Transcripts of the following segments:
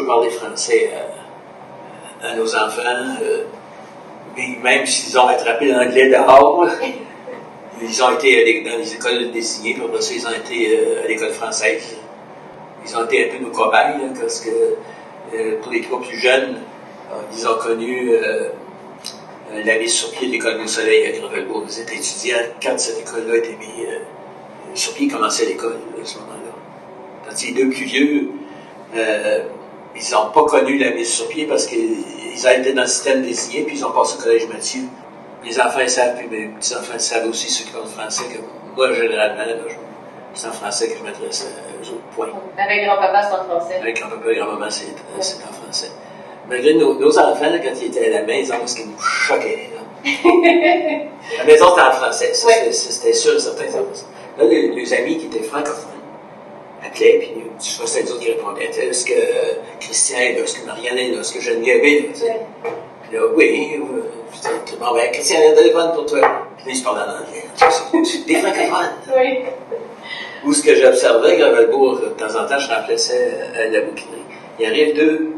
toujours parler français à nos enfants, mais même s'ils ont attrapé l'anglais dehors, ils ont été dans les écoles désignées, puis après ça, ils ont été à l'école française. Ils ont été un peu nos cobayes, là, parce que pour les trois plus jeunes, ils ont connu la mise sur pied de l'école du Soleil à Gravelbourg. Ils étaient étudiants quand cette école-là était mise sur pied, commençait l'école à ce moment-là. Tandis que les deux plus vieux, ils n'ont pas connu la mise sur pied parce qu'ils ont été dans le système désigné, puis ils ont passé au collège Mathieu. Les enfants ils savent, puis mes petits-enfants savent aussi, ceux qui parlent français, que moi, généralement, là, c'est en français que je m'adresse aux autres points. Avec grand-papa, c'est en français. Avec grand-papa et grand-maman, c'est en français. Malgré nos enfants, là, quand ils étaient à la maison, ce qui nous choquait, là. La maison, c'était en français, ça, c'était sûr, certain. Là, les amis qui étaient francophones appelaient, puis je sais pas si c'était les autres qui répondaient. Est-ce que Christian est là, est-ce que Marianne est là, est-ce que Geneviève est là, tu sais. Puis là, oui, bon, ben, Christian a un téléphone pour toi. Puis là, ils se parlent en anglais. Des francophones. Oui. Ou ce que j'observais à Gravelbourg, de temps en temps, je remplaçais la bouquinerie. Il arrive deux,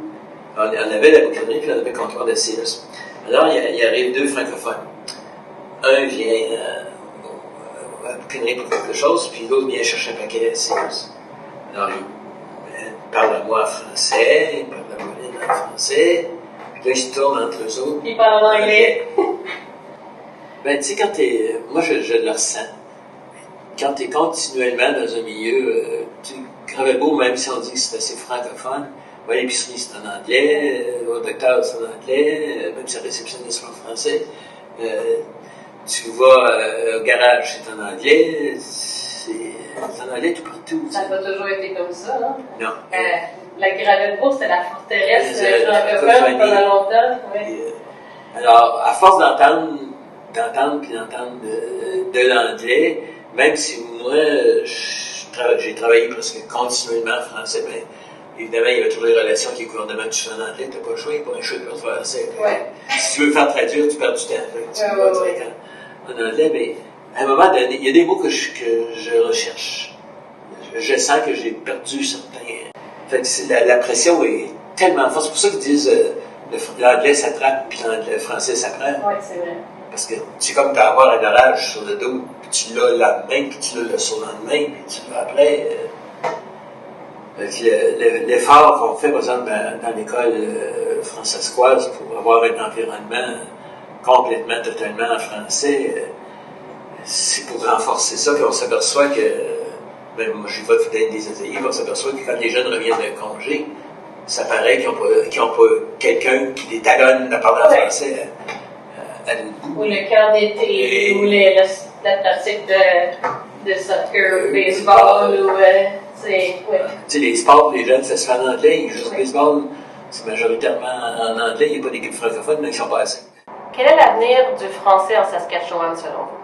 on avait la bouquinerie, puis on avait le comptoir de Sears. Alors, il arrive deux francophones. Un vient à la bouquinerie pour quelque chose, puis l'autre vient chercher un paquet à Sears. Alors, il parle à moi en français, il parle à Pauline en français, puis là, il se tourne entre eux autres. Il parle en anglais. Ben, tu sais, quand t'es. Moi, je le ressens. Quand tu es continuellement dans un milieu, Gravelbourg, même si on dit que c'est assez francophone, l'épicerie c'est en anglais, au docteur c'est en anglais, même si la réceptionniste c'est en français, tu vas au garage c'est en anglais, c'est en anglais tout partout. Ça n'a pas toujours été comme ça, hein? Non. La Gravelbourg, c'était la forteresse francophone pendant longtemps. Oui. Alors, à force d'entendre de l'anglais, même si moi, j'ai travaillé presque continuellement en français, mais évidemment, il y avait toujours des relations avec les gouvernements tout ça en anglais, t'as pas le choix, il n'y a pas un choix de faire français. Ouais. Si tu veux faire traduire, tu perds du temps. En anglais, mais à un moment donné, il y a des mots que je recherche. Je sens que j'ai perdu certains. Fait que la pression est tellement forte. C'est pour ça qu'ils disent l'anglais s'attrape, puis le français s'apprend. Oui, c'est vrai. Parce que c'est comme d'avoir un orage sur le dos, puis tu l'as le lendemain, puis tu l'as le surlendemain, puis tu l'as après. L'effort qu'on fait, par exemple, dans l'école françaiscoise pour avoir un environnement complètement, totalement en français, c'est pour renforcer ça, qu'on s'aperçoit que, même moi j'ai pas peut-être des essayés, on s'aperçoit que quand les jeunes reviennent de congé, ça paraît qu'ils n'ont pas quelqu'un qui les talonne de parler en français. Ou le camp d'été, ou la pratique de soccer, baseball, ou Tu sais, les sports pour les jeunes, ça se fait en anglais. Juste le baseball, c'est majoritairement en anglais. Il n'y a pas d'équipe francophone, mais ils sont pas assez. Quel est l'avenir du français en Saskatchewan, selon vous?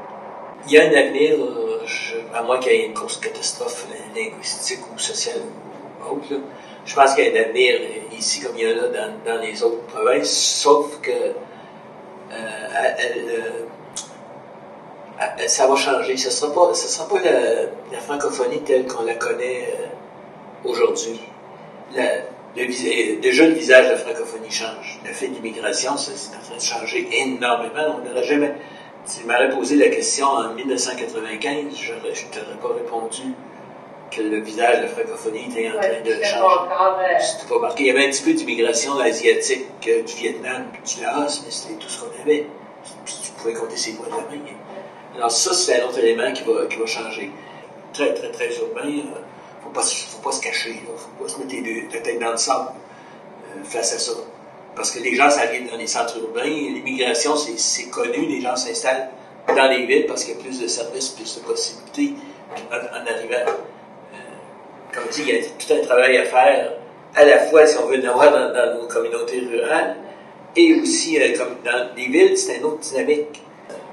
Il y a un avenir, à moins qu'il y ait une grosse catastrophe linguistique ou sociale ou autre, là. Je pense qu'il y a un avenir ici comme il y en a dans les autres provinces, sauf que ça va changer. Ce sera pas la francophonie telle qu'on la connaît aujourd'hui. Déjà, le visage de la francophonie change. Le fait de l'immigration, c'est en train de changer énormément. On n'aurait jamais... Si tu m'aurais posé la question en 1995, je t'aurais pas répondu que le visage de la francophonie était en train de changer. C'était pas marqué. Il y avait un petit peu d'immigration asiatique du Vietnam et du Laos, mais c'était tout ce qu'on avait. Puis tu pouvais compter ses doigts de la main. Alors ça, c'est un autre élément qui va changer. Très, très, très urbain. Faut pas se cacher. Il ne faut pas se mettre la tête dans le sable face à ça. Parce que les gens s'arrivent dans les centres urbains. L'immigration, c'est connu. Les gens s'installent dans les villes parce qu'il y a plus de services, plus de possibilités en arrivant. Comme dit, il y a tout un travail à faire, à la fois si on veut l'avoir dans nos communautés rurales, et aussi comme dans les villes, c'est une autre dynamique.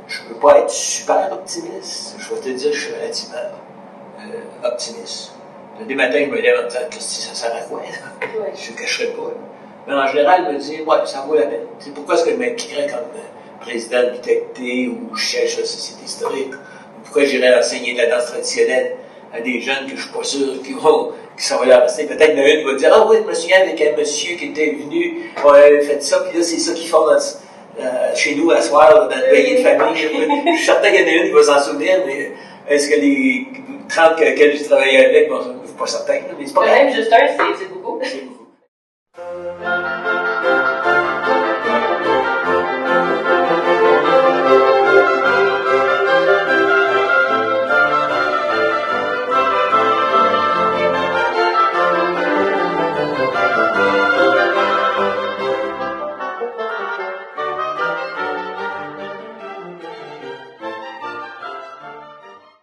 Je ne peux pas être super optimiste. Je vais te dire que je suis relativement optimiste. Des matins, je me lève en disant que ça sert à quoi? Je ne cacherai pas. Mais en général, je me dis, ouais, ça vaut la peine. C'est pourquoi est-ce que je m'inscrirais comme président de l'UTECT ou siège de la Société historique? Pourquoi j'irais enseigner de la danse traditionnelle à des jeunes que je ne suis pas sûr qui sont là. Peut-être qu'il y en a une qui va dire, ah oui, je me souviens avec un monsieur qui était venu, on avait fait ça, puis là, c'est ça qu'ils font chez nous à soir, dans le pays de famille. Je suis certain qu'il y en a une qui va s'en souvenir, mais est-ce que les 30 que j'ai travaillé avec, bon, je ne suis pas certain, mais c'est pas grave. Même juste un, c'est beaucoup